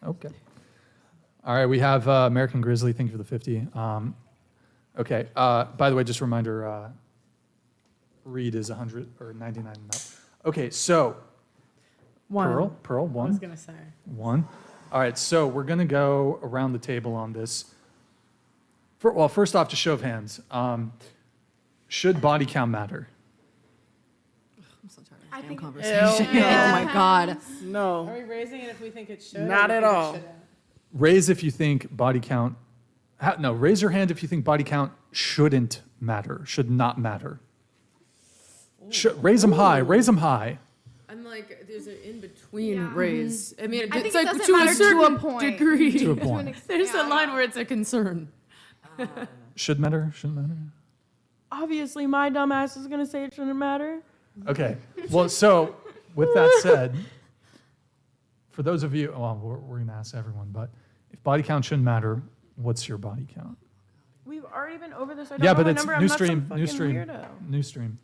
Okay. All right, we have American Grizzly. Thank you for the 50. Okay. By the way, just a reminder, Reed is 100 or 99 and up. Okay, so One. Pearl, I one. was gonna say. One. All right, so we're going to go around the table on this. Well, first off, just show of hands. Should body count matter? I'm so tired I of damn think- conversation. Yeah. Oh my God. Are No. we raising it if we think it should? Not or at we think it all. shouldn't? Raise if you think body count. No, raise your hand if you think body count shouldn't matter, should not matter. Raise them high. Raise them high. I'm like, there's an in-between Yeah. raise. I mean, I think it's it like doesn't to a matter to certain a point. degree. To a point. There's a line where it's a concern. Should matter? Shouldn't matter? Obviously, my dumb ass is gonna say it shouldn't matter. Okay. Well, so with that said, for those of you, well, we're going to ask everyone, but if body count shouldn't matter, what's your body count? We've already been over this. I don't Yeah, know but my it's number. I'm new not some stream, new fucking stream, weirdo. new stream.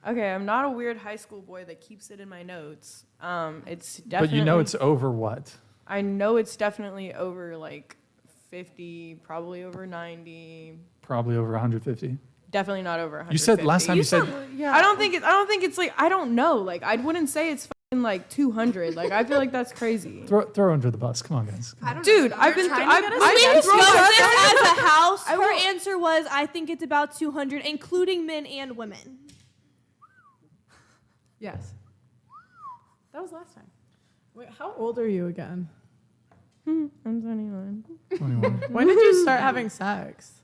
Okay, I'm not a weird high school boy that keeps it in my notes. It's But definitely. you know it's over what? I know it's definitely over like 50, probably over 90. Probably over 150. Definitely not over 150. You said last time you said Yeah. I don't think it's like I don't know. Like I wouldn't say it's fucking like 200. Like I feel like that's crazy. throw under the bus. Come on, guys. I don't Dude, know. I've been. Trying to I've get us- I We been discussed through- this as a house. I Her will- answer was, I think it's about 200, including men and women. Yes. That was last time. Wait, how old are you again? I'm 29. 21. When did you start having sex?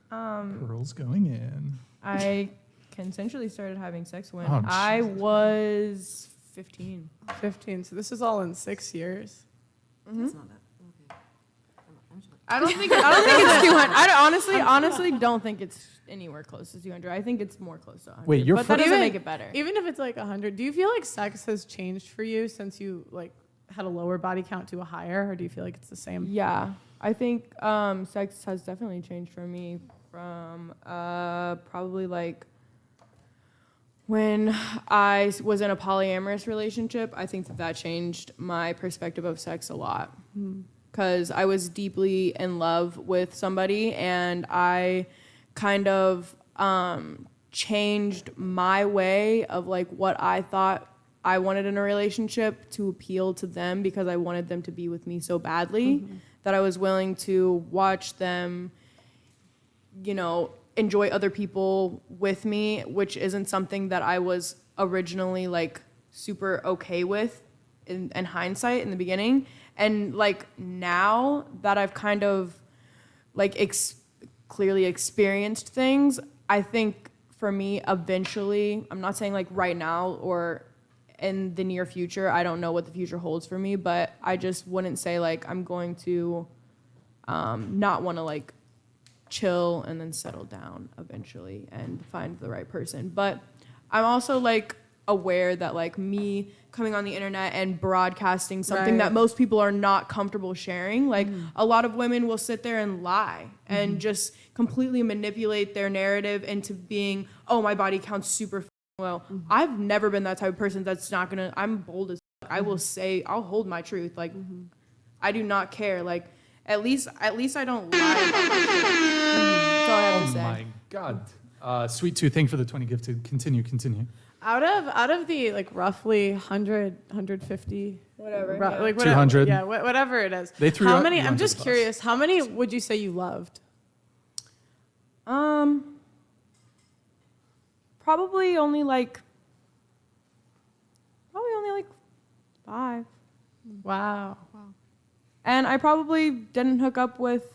Pearl's going in. I consensually started having sex when Oh, I Jesus. was 15. 15. So this is all in 6 years. It's not that. Okay. I'm just like, I don't think it's 200. I honestly don't think it's anywhere close to 200. I think it's more close to 100. Wait, you're but that fr- doesn't Even- make it better. Even if it's like 100, do you feel like sex has changed for you since you like had a lower body count to a higher, or do you feel like it's the same? Yeah, I think sex has definitely changed for me from probably like when I was in a polyamorous relationship. I think that changed my perspective of sex a lot because I was deeply in love with somebody and I kind of changed my way of like what I thought I wanted in a relationship to appeal to them because I wanted them to be with me so badly that I was willing to watch them, you know, enjoy other people with me, which isn't something that I was originally like super okay with in hindsight in the beginning. And like now that I've kind of like clearly experienced things, I think for me eventually, I'm not saying like right now or in the near future, I don't know what the future holds for me, but I just wouldn't say like I'm going to not want to like chill and then settle down eventually and find the right person. But I'm also like aware that like me coming on the internet and broadcasting something Right. that most people are not comfortable sharing, like a lot of women will sit there and lie and just completely manipulate their narrative into being, oh, my body counts super well. I've never been that type of person that's not gonna, I'm bold as fuck. I will say, I'll hold my truth. Like, I do not care. Like, at least I don't lie about my shit. That's all I have to Oh say. my God. Sweet Tooth, thank you for the 20 gifted. Continue. Out of the like roughly 100, 150, Whatever. like yeah. whatever, 200. yeah, whatever it is. They threw how out many? you I'm under just the bus. curious. How many would you say you loved? Probably only like 5. Wow. And I probably didn't hook up with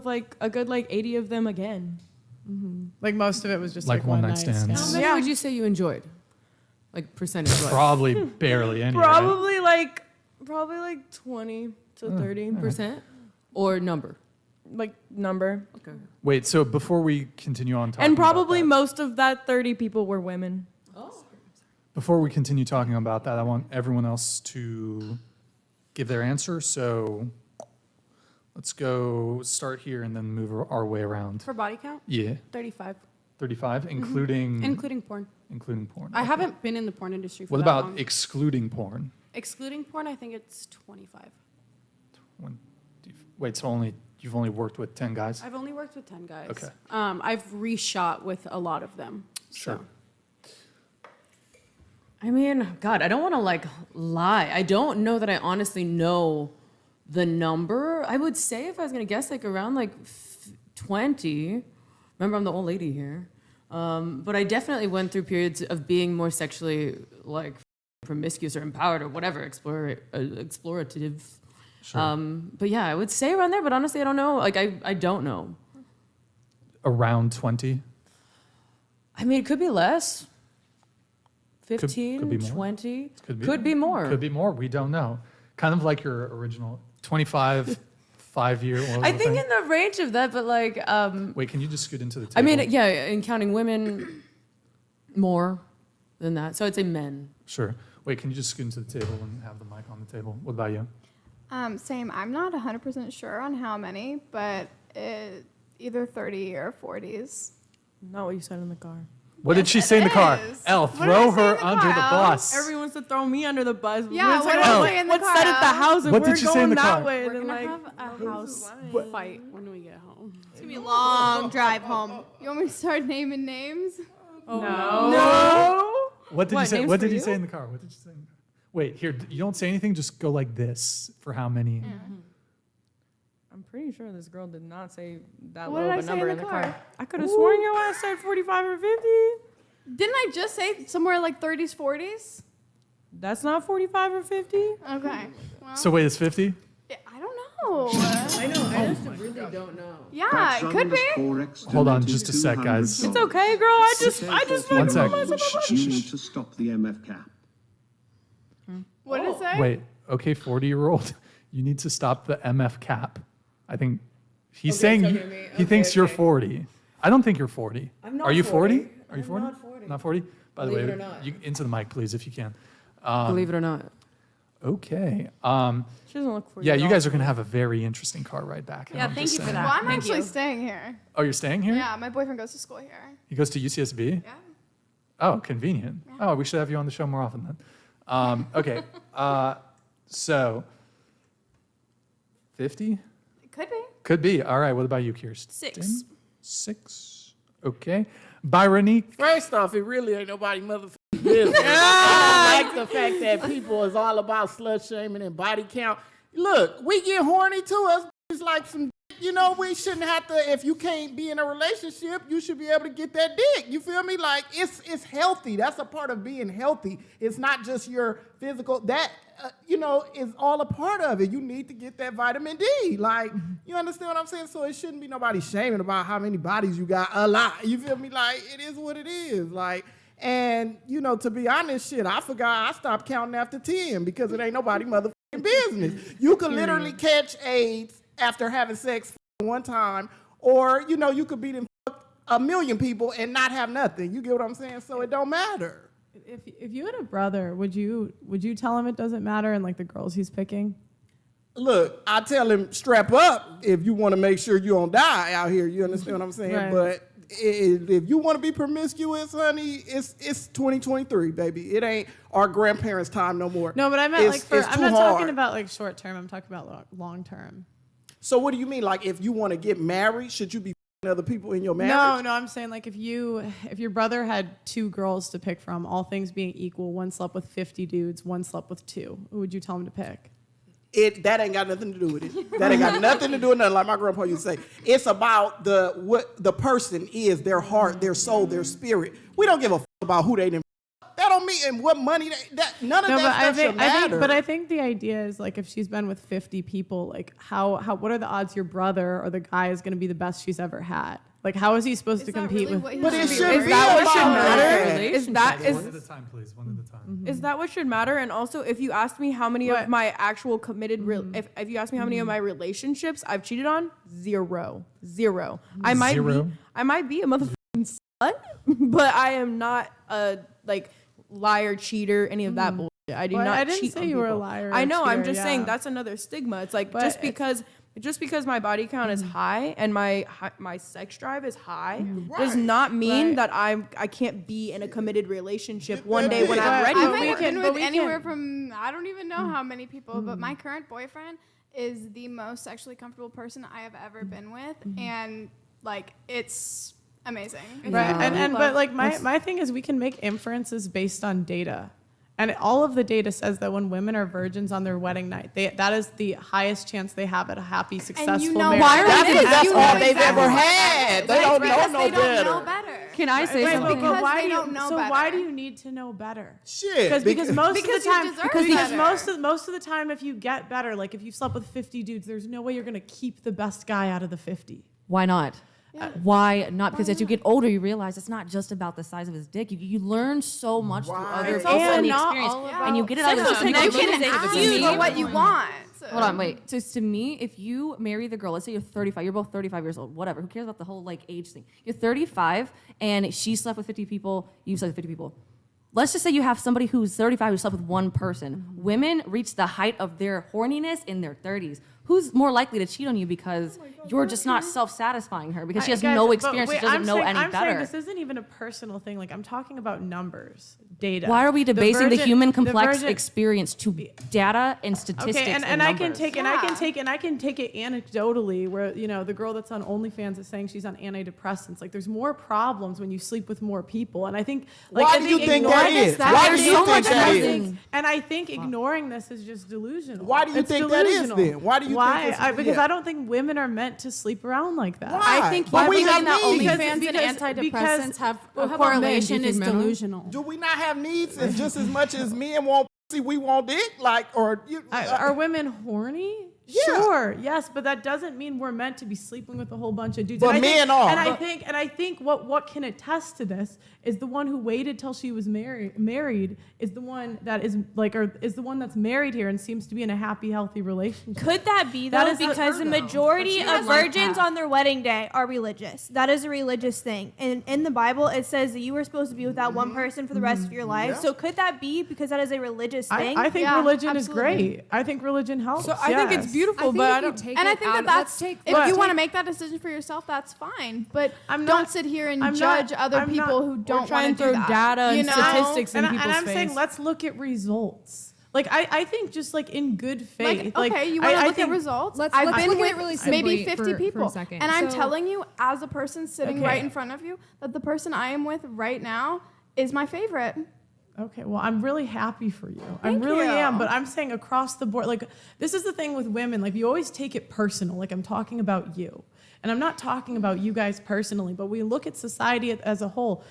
like a good like 80 of them again. Like most of it was just Like one night stands. stand. how many Yeah. would you say you enjoyed? Like percentage-wise? Probably barely any. Right? Probably like 20 to 30 Percent? Or number? like number. Okay. Wait, so before we continue on talking And about probably that- most of that 30 people were women. Before we continue talking about that, I want everyone else to give their answer. So let's go start here and then move our way around. For body count, Yeah, 35, 35, including including porn. including porn. I Okay. haven't been in the porn industry for What that about long. excluding porn? Excluding porn, I think it's 25. Wait, so you've only worked with 10 guys? I've only worked with 10 guys. Okay. I've reshot with a lot of them. Sure. So. I mean, God, I don't want to like lie. I don't know that I honestly know the number. I would say if I was going to guess like around like 20. Remember, I'm the old lady here. But I definitely went through periods of being more sexually like promiscuous or empowered or whatever, explorative. Sure. But yeah, I would say around there, but honestly, I don't know. Like, I don't know. Around 20? I mean, it could be less. 15, could be more. 20. Could be more. Could be more. We don't know. Kind of like your original 25, 5-year. I think in the range of that, but like, Wait, can you just scoot into the table? I mean, yeah, in counting women, more than that. So I'd say men. Sure. Wait, can you just scoot into the table and have the mic on the table? What about you? Same. I'm not 100% sure on how many, but either 30 or 40s. Not what you said in the car. What did she say in the car? is. Elle, What did I throw say her in the under car, the Elle? bus. Everyone wants to throw me under the bus. Yeah, what did I say in the What's car, said at the Elle? house if What we're did she say in going the that car? way? We're Then gonna like, have a house fight when we get home. It's gonna be a long drive home. You want me to start naming names? no. What did What, you say? names What for did you you? say in the car? What did you say? Wait, here. You don't say anything. Just go like this for how many? I'm pretty sure this girl did not say that What low did of I a say number in in the the car? car. I could have sworn your ass said 45 or 50. Didn't I just say somewhere like 30s, 40s? That's not 45 or 50. Okay. Well, So wait, it's 50? I don't know. I know. I just really don't know. Yeah, it could be. Hold on just a sec, guys. It's okay, girl. I just One sec. You need to stop the MF cap. What did it say? Wait. Okay, 40-year-old. You need to stop the MF cap. I think he's saying talking to me. he Okay, thinks you're okay. 40. I don't think you're 40. I'm not Are you 40? 40. Are you I'm 40? not 40. Not 40? By the Believe way, it or not. you, into the mic, please, if you can. Believe it or not. Okay. She doesn't look 40. Yeah, at you all. guys are going to have a very interesting car ride back. Yeah, I'm thank just you for saying. that. Well, I'm Thank actually you. staying here. Oh, you're staying here? Yeah, my boyfriend goes to school here. He goes to UCSB? Yeah. Oh, convenient. Oh, we should have you on the show more often then. Okay. So, 50? It could be. Could be. All right. What about you, Kirsten? 6. 6. Okay. Byronique? First off, it really ain't nobody motherfucking business. I don't like the fact that people is all about slut shaming and body count. Look, we get horny too. Us it's like some, you know, we shouldn't have to. If you can't be in a relationship, you should be able to get that dick. You feel me? Like it's healthy. That's a part of being healthy. It's not just your physical. That you know is all a part of it. You need to get that vitamin D. Like you understand what I'm saying? So it shouldn't be nobody shaming about how many bodies you got. A lot. You feel me? Like it is what it is. Like. And, you know, to be honest, shit, I forgot I stopped counting after 10 because it ain't nobody motherfucking business. You could literally catch AIDS after having sex one time, or, you know, you could beat and fuck 1 million people and not have nothing. You get what I'm saying? So it don't matter. If you had a brother, would you tell him it doesn't matter and like the girls he's picking? Look, I tell him strap up if you want to make sure you don't die out here. You understand what I'm saying? Right. But if you want to be promiscuous, honey, it's 2023, baby. It ain't our grandparents' time no more. No, but I meant It's like I'm too not hard. talking about like short term. I'm talking about long term. So what do you mean? Like if you want to get married, should you be f***ing other people in your marriage? No, I'm saying like if your brother had 2 girls to pick from, all things being equal, one slept with 50 dudes, one slept with 2. Who would you tell him to pick? That ain't got nothing to do with it. That ain't got nothing to do with nothing. Like my grandpa used to say, it's about what the person is, their heart, their soul, their spirit. We don't give a f*** about who they didn't. That don't mean and what money none of that stuff should matter. I think the idea is like if she's been with 50 people, like how what are the odds your brother or the guy is going to be the best she's ever had? Like how is he supposed to compete with? But it should Is be that what should about matter? that. Is that One at a time, please. One at a time. Is that what should matter? And also, if you asked me how many of my actual committed, if you ask me how many of my relationships I've cheated on, 0. I might be a motherfucking slut, but I am not a like liar, cheater, any of that bullshit. I do Well, not. I didn't cheat say on you were a people. liar or I a know. I'm cheater, just saying yeah. that's another stigma. It's like But just because just because my body count is high and my sex drive is high does not mean that I can't be in a committed relationship one day when I'm ready. I for might it. have been with anywhere from I don't even know how many people, but my current boyfriend is the most sexually comfortable person I have ever been with, and like it's amazing. Right. But like my thing is we can make inferences based on data. And all of the data says that when women are virgins on their wedding night, that is the highest chance they have at a happy, successful marriage. why are we That's You all know they've exactly. ever had. They don't know no They don't better. know better. Can I say Right, something? Because why they do you, don't know so better. why do you need to know better? Shit. Because most Because of the you time, deserve because better. most of the time, if you get better, like if you slept with 50 dudes, there's no way you're gonna keep the best guy out of the 50. Why not? Why not? Because as you get older, you realize it's not just about the size of his dick. You learn so much through other It's people also and the not experience, all and you get it out of the And you can to ask for what you want. Hold on, wait. So to me, if you marry the girl, let's say you're 35, you're both 35 years old, whatever. Who cares about the whole like age thing? You're 35, and she slept with 50 people. You slept with 50 people. Let's just say you have somebody who's 35 who slept with one person. Women reach the height of their horniness in their 30s. Who's more likely to cheat on you because you're just not self-satisfying her because she has Guys, no but experience, wait, she doesn't I'm know saying, any I'm saying better. this isn't even a personal thing. Like I'm talking about numbers, data. Why are we debasing the human complex virgin- experience to data and statistics Okay, and and I can numbers? take and I can take it anecdotally where the girl that's on OnlyFans is saying she's on antidepressants. Like there's more problems when you sleep with more people, and I think like Why I do you think ignoring that this- is? Why do you think that is? And I think ignoring this is just delusional. Why do you It's think that is delusional. then? Why do you Why? think it's Because yeah. I don't think women are meant to sleep around like that. Why? I think But we have that needs. OnlyFans Because- and antidepressants because- have Well, a how about men? Do you correlation think is men are? delusional. Do we not have needs and just as much as men want pussy, we want dick? Like, or you, Are women horny? Yeah. Sure, yes, but that doesn't mean we're meant to be sleeping with a whole bunch of dudes. But And I think- men are. And I think what can attest to this is the one who waited till she was married is the one that is like, or is the one that's married here and seems to be in a happy, healthy relationship. Could that be That though? is the- Because the majority But of she has virgins that. on their wedding day are religious. That is a religious thing. And in the Bible, it says that you were supposed to be with that one person for the rest of your life. Yeah. So could that be because that is a religious thing? I think Yeah, religion absolutely. is great. I think religion helps. So I think it's yes. beautiful, but I don't. And I think that that's if you want to make that decision for yourself, that's fine. But I'm don't not- sit here and I'm judge not- other I'm people not- who We're don't trying want to to do throw that. data you and know? statistics in And people's I'm face. saying let's look at results. Like I think just like in good faith. Like, okay, you want to I look at think- results? Let's I've look been at with it really maybe simply 50 for a people. second. And I'm So- telling you, as a person sitting Okay. right in front of you, that the person I am with right now is my favorite. Okay, well, I'm really happy for you. I really you. am, but I'm saying across the board, like, this is the thing with women, like, you always take it personal, like, I'm talking about you. And I'm not talking about you guys personally, but we look at society as a whole.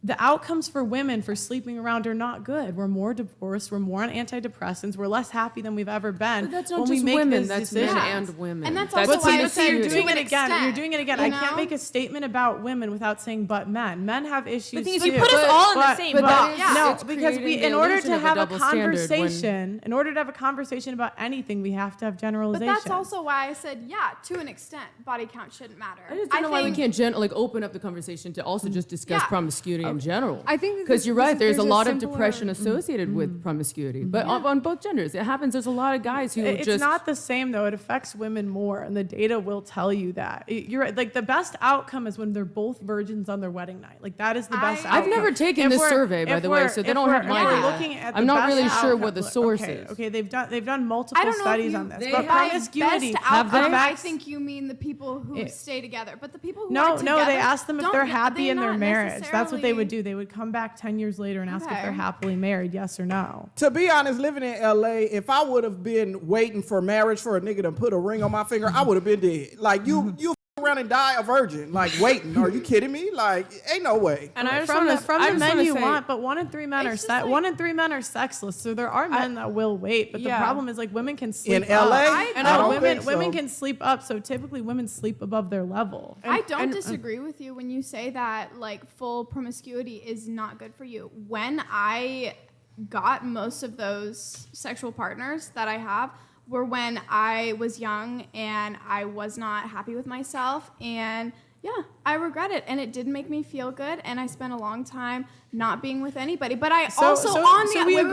The outcomes for women for sleeping around are not good. We're more divorced, we're more on antidepressants, we're less happy than we've ever been. But that's not when we just make women, these that's men decisions. and women. And that's That's also what why I you said you're to doing an it again. extent, You're doing it again. you I can't know? make a statement about women without saying but men. Men have issues The thing is, too. you put us all in the same but box. no, it's because creating in the order illusion to of a have a double standard when- conversation, in order to have a conversation about anything, we have to have But generalization. that's also why I said, yeah, to an extent, body count shouldn't matter. I just don't know why we think- can't open up the conversation to also just discuss Yeah. promiscuity in general. I think that Because you're right, there's a lot of simpler- depression associated with promiscuity, but on both genders, it happens. There's a lot of guys who It's just not the same though. It affects women more, and the data will tell you that. You're right. Like the best outcome is when they're both virgins on their wedding night. Like that is the best outcome. I've never taken If this we're- survey, by if the way, we're- so they if don't have we're- my if we're data. looking at I'm the not best really sure outcome- what the source okay, is. Okay, they've done multiple I don't know studies if on this, they but by promiscuity best Have they? outcome, I affects- think you mean the people who stay together, but the people who No, aren't together, they asked them if don't- they're happy in their not marriage. That's what they would necessarily- do. They would come back 10 years later and ask if Okay. they're happily married, yes or no. To be honest, living in LA, if I would have been waiting for marriage for a nigga to put a ring on my finger, I would have been dead. Like you f- around and die a virgin, like waiting. Are you kidding me? Like, ain't no way. And I just From want the men to you say, want, but 1 in 3 men are It's just like- 1 in 3 men are sexless. So there are men that will wait, but Yeah. the problem is like women can sleep In LA, up. I And don't women think women so. can sleep up. So typically women sleep above their level. I don't disagree with you when you say that like full promiscuity is not good for you. When I got most of those sexual partners that I have were when I was young and I was not happy with myself, and yeah, I regret it, and it didn't make me feel good, and I spent a long time not being with anybody. But I So- also so- on so the we wait, agree